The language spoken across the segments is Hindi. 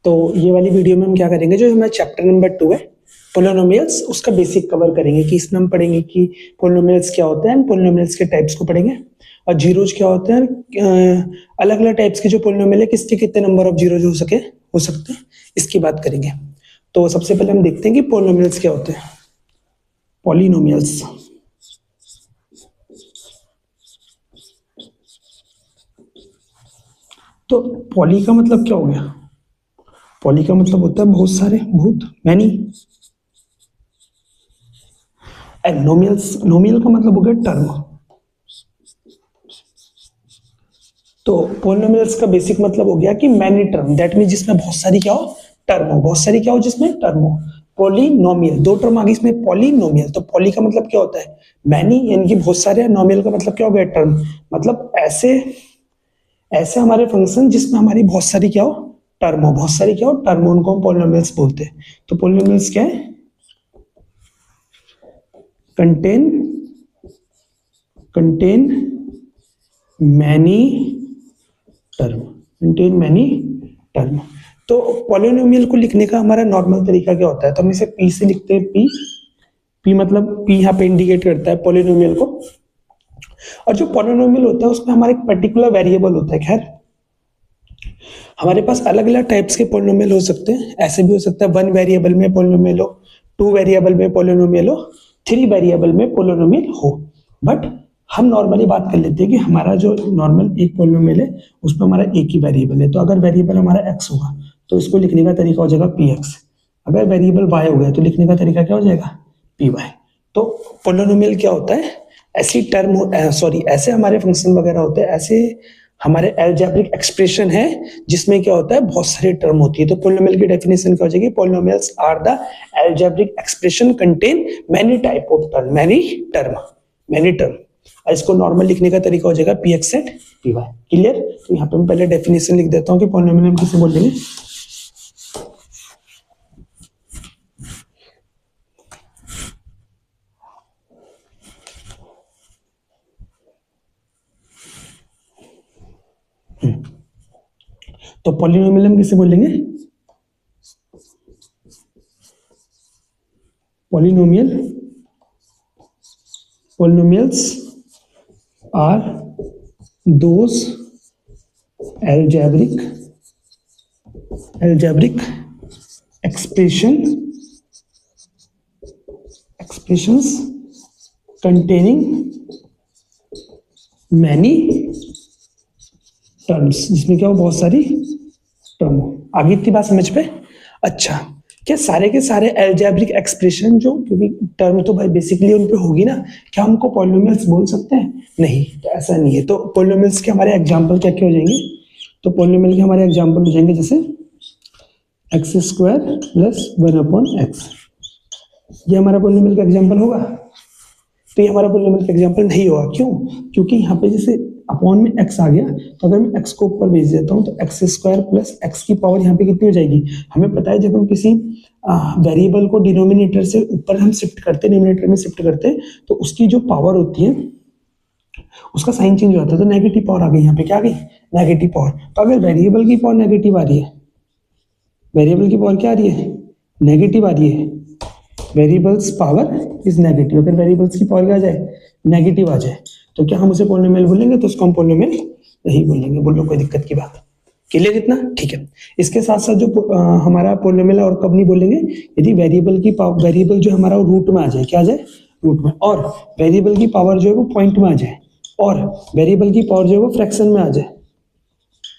तो ये वाली वीडियो में हम क्या करेंगे, जो हमारा चैप्टर नंबर 2 है पोलिनोमियल्स, उसका बेसिक कवर करेंगे कि इसमें हम पढ़ेंगे कि पोलिनोमियल्स क्या होते हैं, पोलिनोमियल्स के टाइप्स को पढ़ेंगे और जीरोज क्या होते हैं, अलग अलग टाइप्स के जो पोलिनोमियल है किसके कितने नंबर ऑफ जीरोज हो सकते हैं, इसकी बात करेंगे। तो सबसे पहले हम देखते हैं कि पोलिनोमियल्स क्या होते हैं। पॉलिनोमियल्स तो पॉली का मतलब क्या हो गया, पॉली का मतलब होता है बहुत सारे, बहुत मैनी। एंड नोमियल्स, नोमियल का मतलब हो गया टर्म। तो पोलिनोमियल्स का बेसिक मतलब हो गया कि मैनी टर्म, दैट मीन जिसमें बहुत सारी क्या हो, टर्म हो, बहुत सारी क्या हो जिसमें टर्म हो। पॉलिनोमियल, दो टर्म आ गई इसमें, पॉलिनोमियल। तो पॉली का मतलब क्या होता है, मैनी यानी कि बहुत सारे, नोमियल का मतलब क्या हो गया, टर्म, मतलब ऐसे हमारे फंक्शन जिसमें हमारी बहुत सारी क्या हो, टर्म हो, बहुत सारी क्या हो, टर्म हो, उनको हम पोलिनोमियल्स बोलते हैं। तो पोलिनोमियल्स क्या है, कंटेन मैनी टर्म। तो पॉलिनोमियल को लिखने का हमारा नॉर्मल तरीका क्या होता है, तो हम इसे पी से लिखते हैं, पी मतलब पी यहाँ पे इंडिकेट करता है पॉलिनोमियल को। और जो पॉलिनोमियल होता है उसमें हमारा एक पर्टिकुलर वेरिएबल होता है। खैर हमारे पास अलग अलग टाइप्स के पॉलिनोमियल हो सकते हैं, ऐसे भी हो सकता है 1 वेरिएबल में पॉलिनोमियल हो, 2 वेरिएबल में पॉलिनोमियल हो, 3 वेरिएबल में पॉलिनोमियल हो। बट हम नॉर्मली बात कर लेते हैं कि हमारा जो नॉर्मल एक पॉलिनोमियल है उसमें हमारा एक ही वेरिएबल है। तो अगर वेरिएबल हमारा x होगा तो इसको लिखने का तरीका हो जाएगा px। अगर वेरिएबल y हो गया तो लिखने का तरीका क्या हो जाएगा, py। तो पॉलिनोमियल क्या होता है, ऐसी टर्म, सॉरी ऐसे हमारे फंक्शन वगैरह होते हैं, ऐसे हमारे अलजेब्रिक एक्सप्रेशन है जिसमें क्या होता है, बहुत सारी टर्म होती है। तो पॉलिनोमियल की डेफिनेशन क्या हो जाएगी, polynomials are the algebraic expression contain many type of term, many term. और इसको नॉर्मल लिखने का तरीका हो जाएगा P X and P Y. Clear. तो यहाँ पे मैं पहले डेफिनेशन लिख देता हूँ कि पॉलिनोमियल हम किसे बोलेंगे। तो पॉलिनोमियल हम किसे बोलेंगे, polynomials are those algebraic expressions containing many terms, जिसमें क्या हो, बहुत सारी टर्म हो। आगे इतनी बात समझ पे। अच्छा, क्या सारे के सारे अलजेब्रिक एक्सप्रेशन जो, क्योंकि टर्म तो भाई बेसिकली उन पे होगी ना, क्या हमको पॉलिनोमियल्स बोल सकते हैं? नहीं, तो ऐसा नहीं है। तो पॉलिनोमियल्स के हमारे एग्जांपल क्या क्या हो जाएंगे, तो पॉलिनोमियल के हमारे एग्जांपल हो जाएंगे जैसे एक्स स्क्वायर प्लस 1/x। ये हमारा पॉलिनोमियल का एग्जांपल होगा। तो ये हमारा पॉलिनोमियल का एग्जांपल नहीं होगा। क्यों? क्योंकि यहाँ पे जैसे अपॉन में x आ गया, तो अगर मैं x को ऊपर भेज देता हूँ तो एक्स स्क्वायर प्लस एक्स की पावर यहाँ पे कितनी हो जाएगी। हमें पता है जब हम किसी वेरिएबल को डिनोमिनेटर से ऊपर हम शिफ्ट करते हैं, डिनोमिनेटर में शिफ्ट करते हैं, तो उसकी जो पावर होती है उसका साइन चेंज हो जाता है। तो नेगेटिव पावर आ गई, यहाँ पे क्या आ गई, नेगेटिव पावर। तो अगर वेरिएबल की पावर नेगेटिव आ रही है, वेरिएबल की पावर क्या आ रही है, नेगेटिव आ रही है, वेरिएबल्स पावर इज नेगेटिव। अगर वेरिएबल्स की पावर क्या आ जाए, नेगेटिव आ जाए, तो क्या हम उसे पॉलिनोमियल बोलेंगे? तो उसको हम पॉलिनोमियल नहीं बोलेंगे। बोलो कोई दिक्कत की बात, क्लियर इतना? ठीक है। इसके साथ साथ जो हमारा पॉलिनोमियल और कब नहीं बोलेंगे, यदि वेरिएबल की पावर, वेरिएबल जो हमारा रूट में आ जाए, क्या आ जाए, रूट में, और वेरिएबल की पावर जो है वो पॉइंट में आ जाए, और वेरिएबल की पावर जो है वो फ्रैक्शन में आ जाए।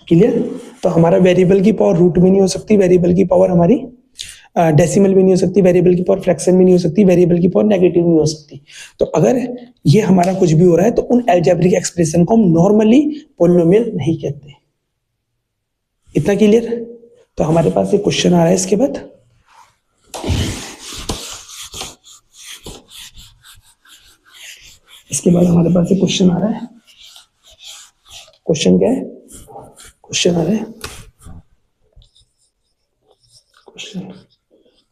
क्लियर। तो हमारा वेरिएबल की पावर रूट में नहीं हो सकती, वेरिएबल की पावर हमारी डेसिमल भी नहीं हो सकती, वेरिएबल की पावर फ्रैक्शन में नहीं हो सकती, वेरिएबल की पावर नेगेटिव नहीं हो सकती। तो अगर ये हमारा कुछ भी हो रहा है तो उन अलजेब्रिक एक्सप्रेशन को हम नॉर्मली पॉलिनोमियल नहीं कहते। इतना क्लियर। तो हमारे पास एक क्वेश्चन आ रहा है इसके बाद, हमारे पास एक क्वेश्चन आ रहा है। क्वेश्चन क्या है, क्वेश्चन आ रहा है,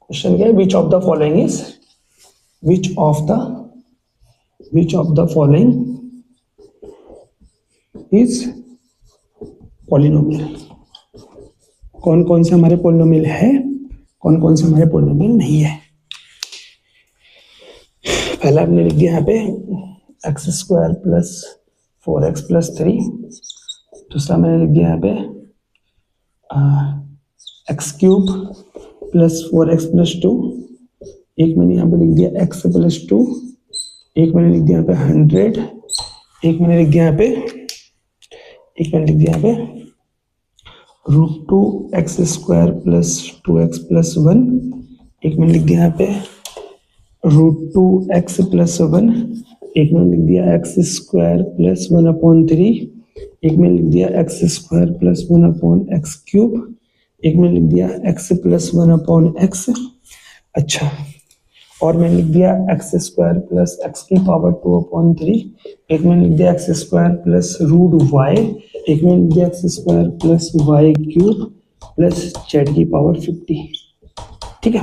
क्वेश्चन क्या है, which of the following is polynomial. कौन कौन से हमारे पोलिनोमियल है, कौन कौन से हमारे पोलिनोमियल नहीं है। पहला हमने लिख दिया यहाँ पे x square plus 4x plus 3। दूसरा मैंने लिख दिया यहाँ पे x cube plus 4x plus 2। एक मैंने यहाँ पे लिख दिया एक्स प्लस 2। एक मैंने लिख दिया यहाँ पे 100। एक मैंने लिख दिया यहाँ पे √2x square plus 2x plus 1। एक मैंने लिख दिया यहाँ पे √2x प्लस 1। एक मैंने लिख दिया एक्स स्क्वायर प्लस 1/3। एक मैंने लिख दिया x square plus 1/x cube. एक मैंने लिख दिया एक्स प्लस 1/x। अच्छा, और मैंने लिख दिया एक्स स्क्वायर प्लस एक्स की पावर 2/3। एक मैंने लिख दिया एक्स स्क्वायर प्लस √y। एक मैंने लिख दिया x square plus y cube plus z की पावर 50। ठीक है,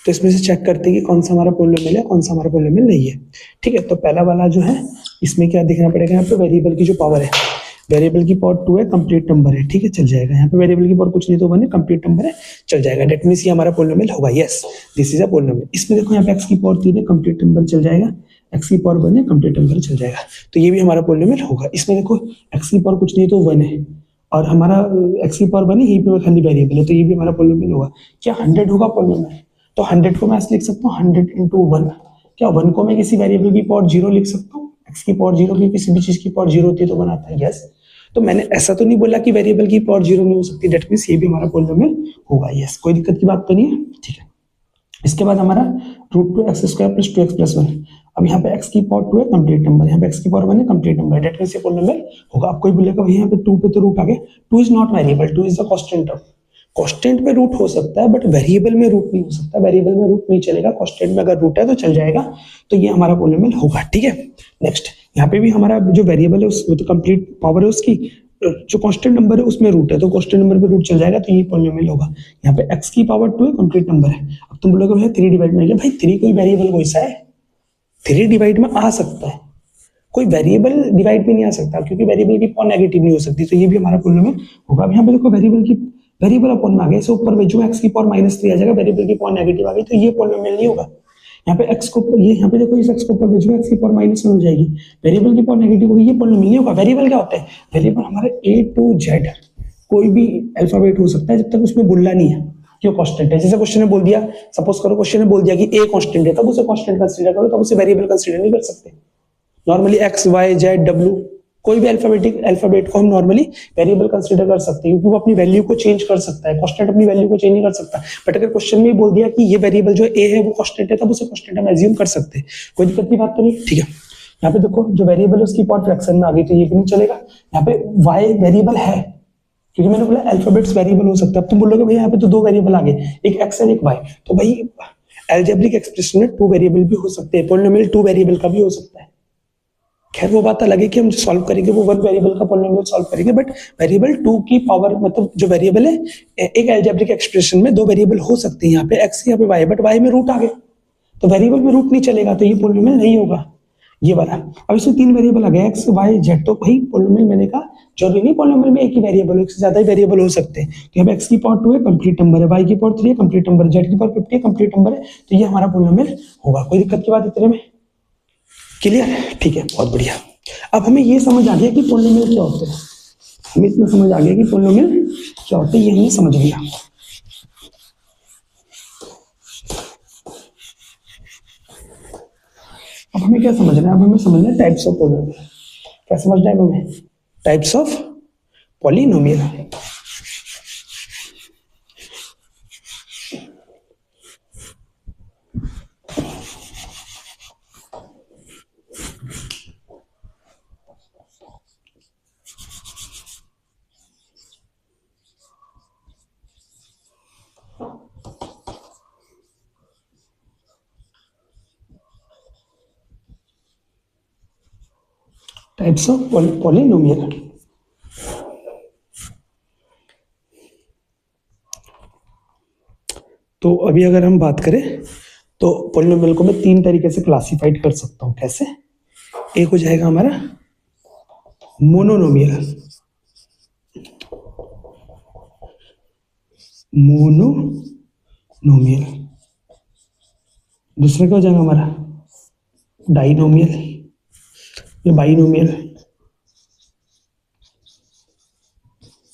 तो इसमें से चेक करते हैं कि कौन सा हमारा पोलिनोमियल है, कौन सा हमारा पोलिनोमियल नहीं है। ठीक है, तो पहला वाला जो है इसमें क्या देखना पड़ेगा, यहाँ पे वेरिएबल की जो पावर है, वेरिएबल की पावर 2 है, कंप्लीट नंबर है। ठीक है, चल जाएगा। यहाँ पे वेरिएबल की पावर कुछ नहीं तो 1 है, कंप्लीट नंबर है, चल जाएगा। डेट मींस ये हमारा पोलिनोमियल होगा। Yes, this is a polynomial. इसमें देखो यहाँ पे एक्स की पावर 3 है, कंप्लीट नंबर चल जाएगा। एक्स की पावर 1 है, कंप्लीट नंबर चल जाएगा, तो ये भी हमारा पोलिनोमियल होगा। इसमें देखो एक्स की पावर कुछ नहीं तो 1 है और हमारा एक्स की पावर 1 है, यही पे खाली वेरिएबल है, तो ये भी हमारा पोलिनोमियल होगा। क्या 100 होगा पोलिनोमियल? तो 100 को मैं ऐसे लिख सकता हूँ 100 × 1। क्या 1 को मैं किसी वेरिएबल की पावर 0 लिख सकता हूँ? एक्स की पावर 0 की किसी भी चीज की पावर 0 होती है तो 1 आता है। यस, तो मैंने ऐसा तो नहीं बोला कि वेरिएबल की पावर 0 नहीं हो सकती। डेट मींस ये भी हमारा पोलिनोमियल होगा। यस, कोई दिक्कत की बात तो नहीं है। ठीक है, इसके बाद हमारा √2x square plus 2x plus 1। अब यहाँ पे x की पावर 2 है, कंप्लीट नंबर। यहाँ पे x की पावर 1 है, कंप्लीट नंबर। डेट मींस ये पोलिनोमियल होगा। अब कोई बोलेगा भैया यहाँ पे 2 पे तो रूट आ गया। 2 is not variable, 2 is the constant term. Constant में रूट हो सकता है बट वेरिएबल में रूट नहीं हो सकता। वेरिएबल में रूट नहीं चलेगा, कांस्टेंट में अगर रूट है तो चल जाएगा। तो ये हमारा पोलिनोमियल होगा। ठीक है, नेक्स्ट यहाँ पे भी हमारा जो वेरिएबल है वो तो कंप्लीट पावर है उसकी, जो कांस्टेंट नंबर है उसमें रूट है, तो कांस्टेंट नंबर पे रूट चल जाएगा, तो ये पोलिनोमियल होगा। यहाँ पे x की पावर 2 है, कंप्लीट नंबर है। अब तुम बोलोगे भैया 3 डिवाइड में आ गया। भाई 3 कोई वेरिएबल कोई सा है? 3 डिवाइड में आ सकता है, कोई वेरिएबल डिवाइड में नहीं आ सकता, क्योंकि वेरिएबल की पावर नेगेटिव नहीं हो सकती। तो ये भी हमारा पोलिनोमियल होगा। अब यहाँ पे देखो वेरिएबल अपॉन में आ गया, इसे ऊपर भेजो x की पावर -3 आ जाएगा, वेरिएबल की पावर नेगेटिव आ गई, तो ये पोलिनोमियल नहीं होगा। यहाँ पे x को ये यहाँ पे देखो इस x को ऊपर भेजो, x की पावर -1 हो जाएगी, वेरिएबल की पावर नेगेटिव होगी, ये पोलिनोमियल नहीं होगा। वेरिएबल क्या होता है? वेरिएबल हमारे A to Z कोई भी अल्फाबेट हो सकता है जब तक उसमें बोलना नहीं है कि वो कांस्टेंट है। जैसे क्वेश्चन ने बोल दिया, सपोज करो क्वेश्चन ने बोल दिया कि A कांस्टेंट है, तब उसे कांस्टेंट कंसीडर करो, तब उसे वेरिएबल कंसीडर नहीं कर सकते। Normally x y z w कोई भी अल्फाबेट को हम नॉर्मली वेरिएबल कंसीडर कर सकते हैं, क्योंकि वो अपनी वैल्यू को चेंज कर सकता है। कांस्टेंट अपनी वैल्यू को चेंज नहीं कर सकता। बट अगर क्वेश्चन में बोल दिया कि ये वेरिएबल जो a है वो कांस्टेंट है, तब उसे कांस्टेंट हम एज्यूम कर सकते हैं। कोई दिक्कत की बात तो नहीं। ठीक है, यहाँ पे देखो जो वेरिएबल है उसकी पावर फ्रैक्शन में आ गई, तो ये भी नहीं चलेगा। यहाँ पे y वेरिएबल है, क्योंकि मैंने बोला अल्फाबेट्स वेरिएबल हो सकता है। अब तुम बोलोगे भैया यहाँ पे तो 2 वेरिएबल आ गए, एक x और एक y, तो भाई अलजेब्रिक एक्सप्रेशन में 2 वेरिएबल भी हो सकते हैं, पोलिनोमियल 2 वेरिएबल का भी हो सकता है। खैर वो बात अलग है कि हम जो सॉल्व करेंगे वो 1 वेरिएबल का पोलिनोमियल सॉल्व करेंगे, बट वेरिएबल 2 की पावर मतलब जो वेरिएबल है एक अलजेब्रिक एक्सप्रेशन में 2 वेरिएबल हो सकते हैं, यहाँ पे x यहाँ पे y, बट y में रूट आ गए तो वेरिएबल में रूट नहीं चलेगा, तो ये पोलिनोमियल नहीं होगा ये वाला। अब इसमें 3 वेरिएबल आ गए x y z, तो भाई पोलिनोमियल मैंने कहा जरूरी नहीं पोलिनोमियल में एक ही वेरिएबल हो, एक से ज्यादा ही वेरिएबल हो सकते हैं। तो यहाँ पे x की पावर 2 है, कंप्लीट नंबर है, y की पावर 3 है, कंप्लीट नंबर है, z की पावर 50 है, कंप्लीट नंबर है, तो ये हमारा पोलिनोमियल होगा। कोई दिक्कत की बात इतने में क्लियर? ठीक है, बहुत बढ़िया। अब हमें ये समझ आ गया कि पोलिनोमियल क्या होते हैं, हमें इतना समझ आ गया कि पोलिनोमियल क्या होते हैं, ये हमने समझ लिया। अब हमें क्या समझना है? अब हमें समझना है टाइप्स ऑफ पोलिनोमियल। क्या समझना है हमें? Types of polynomial. Types of polynomial. तो अभी अगर हम बात करें तो पॉलिनोमियल को मैं 3 तरीके से क्लासिफाइड कर सकता हूं। कैसे? एक हो जाएगा हमारा मोनोनोमियल, मोनोनोमियल। दूसरा क्या हो जाएगा हमारा? डाइनोमियल, ये बाइनोमियल।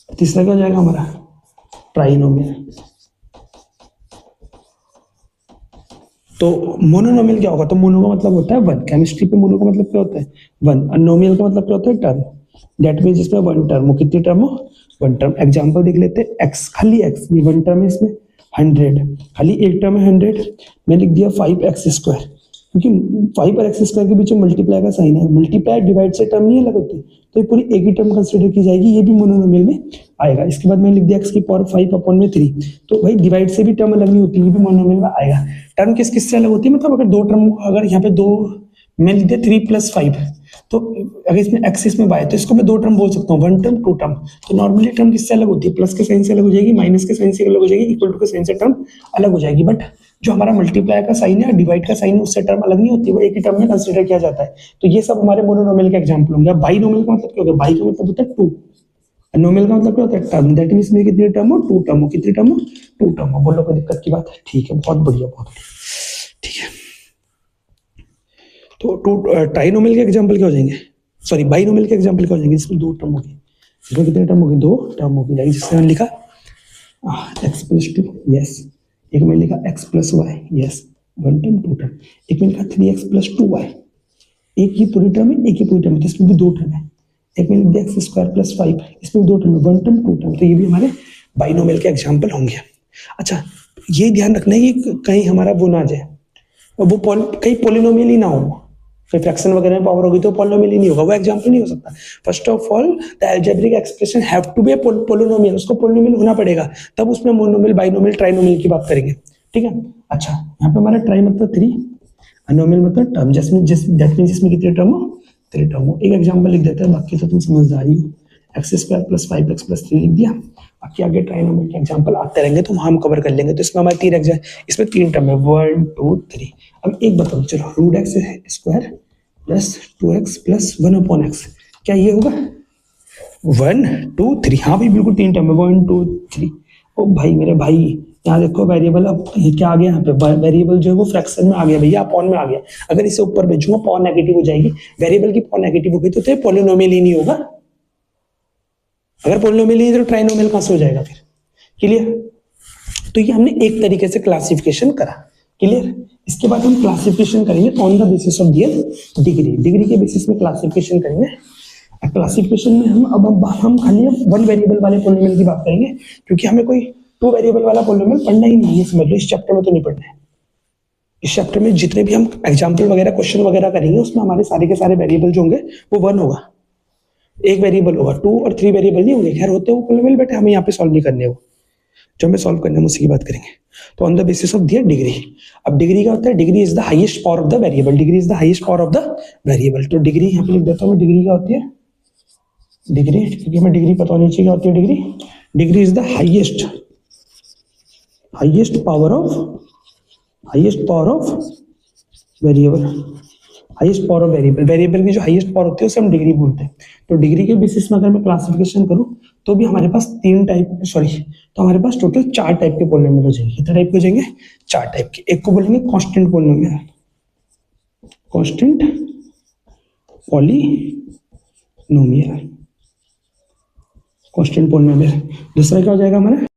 तीसरा क्या हो जाएगा हमारा? ट्राइनोमियल। तो मोनोनोमियल क्या होगा? तो मोनो का मतलब होता है वन, केमिस्ट्री पे मोनो का मतलब क्या होता है? वन। और नोमियल का मतलब क्या होता है? टर्म। दैट मीन्स इसमें वन टर्म हो। कितनी टर्म हो? One term. एग्जांपल देख लेते हैं। एक्स, खाली एक्स, ये वन टर्म है इसमें। 100, खाली एक टर्म है 100। मैं लिख दिया 5x², क्योंकि 5 और x² के बीच में मल्टीप्लाई का साइन है। मल्टीप्लाई डिवाइड से टर्म नहीं अलग होती, तो ये पूरी एक ही टर्म कंसीडर की जाएगी, ये भी मोनोनोमियल में आएगा। इसके बाद मैंने लिख दिया x की पावर 5 अपॉन में 3, तो भाई डिवाइड से भी टर्म अलग नहीं होती, ये भी मोनोनोमियल में आएगा। टर्म किस किस से अलग होती है? मतलब अगर दो टर्म, अगर यहाँ पे दो, मैं लिख दिया 3+5, तो अगर इसमें x इसमें y, तो इसको मैं दो टर्म बोल सकता हूँ, वन टर्म टू टर्म। तो नॉर्मली टर्म किससे अलग होती है? प्लस के साइन से अलग हो जाएगी, माइनस के साइन से अलग हो जाएगी, इक्वल टू के साइन से टर्म अलग हो जाएगी। बट जो हमारा मल्टीप्लाई का साइन है, डिवाइड का साइन है, उससे टर्म अलग नहीं होती, वो एक ही टर्म में कंसीडर किया जाता है। तो ये सब हमारे मोनोनोमियल के एग्जांपल होंगे। बाई नोमियल का मतलब क्या होगा? बाई का मतलब होता है टू, नोमियल का मतलब क्या होता है? टर्म। दैट मींस में कितनी टर्म हो? टू टर्म हो। कितनी टर्म हो? टू टर्म हो। बोलो कोई दिक्कत की बात है? ठीक है, बहुत बढ़िया, बहुत बढ़िया। ठीक है, तो टू ट्राइनोमियल के एग्जांपल क्या हो जाएंगे? सॉरी, बाइनोमियल के एग्जांपल क्या हो जाएंगे? जिसमें दो टर्म होगी। इसमें कितने टर्म होगी? दो टर्म होगी। जाएगी, जिससे मैंने लिखा x+2, यस। एक में लिखा x+y, yes, one term two term. एक में लिखा 3x+2y, एक ही पूरी टर्म है, एक ही पूरी टर्म है, इसमें भी दो टर्म है। एक में लिख दिया x² + 5, इसमें भी दो टर्म है, वन टर्म टू टर्म। तो ये भी हमारे बाइनोमियल के एग्जाम्पल होंगे। अच्छा, ये ध्यान रखना है कि कहीं हमारा वो ना जाए, वो कहीं पोलिनोमियल ही ना हो, कोई फ्रैक्शन वगैरह में पावर होगी तो पोलिनोमियल ही नहीं होगा, वो एग्जांपल नहीं हो सकता। First of all the algebraic expression have to be polynomial, उसको पोलिनोमियल होना पड़ेगा, तब उसमें मोनोमियल, बाइनोमियल, ट्राइनोमियल की बात करेंगे। ठीक है। अच्छा, यहाँ पे हमारा ट्राई मतलब 3, अनोमियल मतलब टर्म, जिसमें दैट मींस इसमें कितने टर्म हो? 3 टर्म हो। एक एग्जांपल लिख देते हैं, बाकी तो तुम समझदार ही हो। x² + 5x + 3 लिख दिया। बाकी आगे ट्राइनोमियल के एग्जांपल आते रहेंगे तो हम कवर कर लेंगे। तो इसमें हमारे 3 एग्जाम, इसमें 3 टर्म है, 1 2 3। अब एक बताओ, चलो, √x² + 2x + 1/x, क्या ये होगा? 1 2 3, हाँ भाई बिल्कुल 3 टर्म है, 1 2 3। ओ भाई मेरे भाई, यहाँ देखो वेरिएबल, अब ये क्या आ गया? यहाँ पे वेरिएबल जो है वो फ्रैक्शन में आ गया भैया, अपॉन में आ गया। अगर इसे ऊपर भेजूंगा पावर नेगेटिव हो जाएगी, वेरिएबल की पावर नेगेटिव हो गई तो पॉलिनोमियल ही नहीं होगा। अगर पॉलिनोमियल नहीं है तो ट्राइनोमियल कहां से हो जाएगा फिर? क्लियर? तो ये हमने एक तरीके से क्लासिफिकेशन करा। क्लियर? इसके बाद हम क्लासिफिकेशन करेंगे on the basis of their degree. Degree के बेसिस में क्लासिफिकेशन करेंगे। क्लासिफिकेशन में हम खाली वन वेरिएबल वाले पॉलिनोमियल की बात करेंगे, क्योंकि हमें कोई टू वेरिएबल वाला पॉलिनोमियल पढ़ना ही नहीं है, समझ लो। इस चैप्टर में तो नहीं पढ़ना है। इस चैप्टर में जितने भी हम एग्जाम्पल वगैरह, क्वेश्चन वगैरह करेंगे, उसमें हमारे सारे के सारे वेरिएबल जो होंगे वो वन होगा, एक वेरिएबल होगा, 2 और 3 वेरिएबल नहीं होंगे। खैर होते वो पॉलिनोमियल, बट हमें यहाँ पे सॉल्व नहीं करने, वो जो हमें सॉल्व करने है उसी की बात करेंगे। तो on the basis of their degree. अब डिग्री क्या होता है? Degree is the highest power of the variable. Degree is the highest power of the variable. तो डिग्री यहाँ पे लिख देता हूँ, डिग्री क्या होती है? डिग्री, क्योंकि हमें डिग्री पता होनी चाहिए क्या होती है degree. Degree is the highest power of variable. Highest power of variable, variable की जो हाईएस्ट पावर होती है उसे हम डिग्री बोलते हैं। तो डिग्री के बेसिस में अगर मैं क्लासिफिकेशन करूं तो भी हमारे पास तो हमारे पास टोटल 4 टाइप के पॉलिनोमियल हो जाएंगे। कितने टाइप के हो जाएंगे? 4 टाइप के। एक को बोलेंगे constant polynomial, constant polynomial, constant polynomial. दूसरा क्या हो जाएगा हमारा?